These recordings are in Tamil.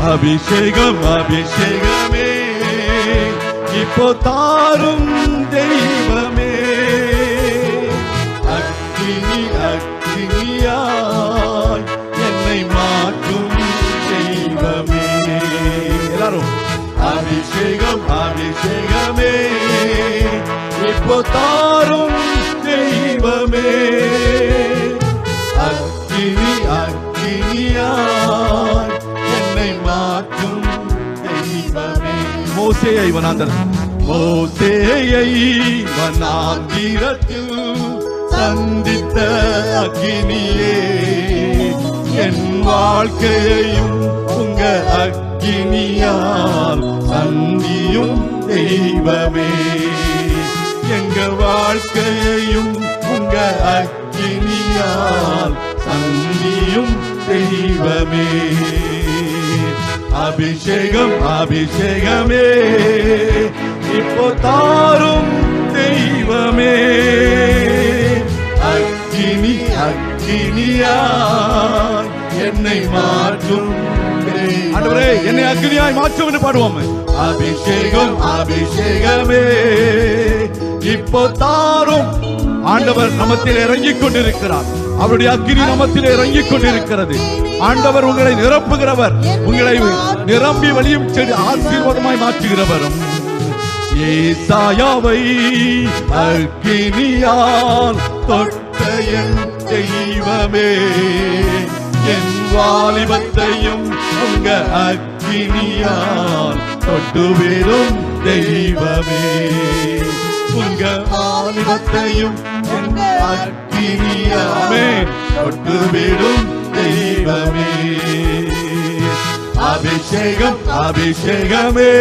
அபிஷேகம் அபிஷேகமே இப்போ தாரும் தெய்வமே. அக்கினி அக்கினியாய் என்னை மாற்றும் தெய்வமே. எல்லாரும் அபிஷேகம் அபிஷேகமே இப்போ தாரும் தெய்வமே. அக்கினி அக்கினியாய் என்னை மாற்றும் தெய்வமே. மோசேயை வனாந்திரத்தில் சந்தித்த அக்கினியே என் வாழ்க்கையையும் உங்க அக்கினியால் சந்தியும் தெய்வமே. எங்க வாழ்க்கையையும் உங்க அக்கினியால் சந்தியும் தெய்வமே. அபிஷேகம் அபிஷேகமே இப்போ தாரும் தெய்வமே. அக்கினி அக்கினியாய் என்னை மாற்றும். ஆண்டவரே என்னை அக்கினியாய் மாற்றும் என்று பாடுவோம். அபிஷேகம் அபிஷேகமே இப்போ தாரும். ஆண்டவர் நமத்தில் இறங்கிக் கொண்டிருக்கிறார். அவருடைய அக்கினி நமத்தில் இறங்கிக் கொண்டிருக்கிறது. ஆண்டவர் உங்களை நிரப்புகிறவர், உங்களை நிரம்பி வழியும் செடி ஆசீர்வாதமாய் மாற்றுகிறவர். ஏசாயாவை அக்கினியால் தொட்ட என் தெய்வமே, என் வாலிபத்தையும் உங்க அக்கினியால் தொட்டு விடும் தெய்வமே. உங்க வாலிபத்தையும் உங்க அக்கினியாலே தொட்டு விடும் தெய்வமே. அபிஷேகம் அபிஷேகமே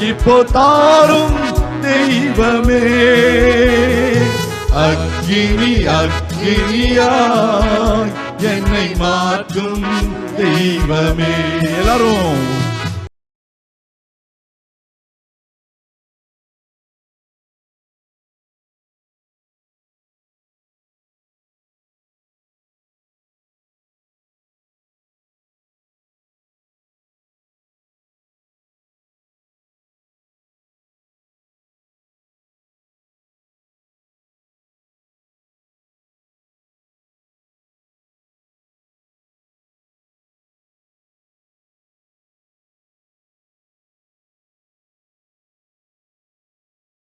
இப்போ தாரும் தெய்வமே. அக்கினி அக்கினியாய் என்னை மாற்றும் தெய்வமே. எல்லாரும்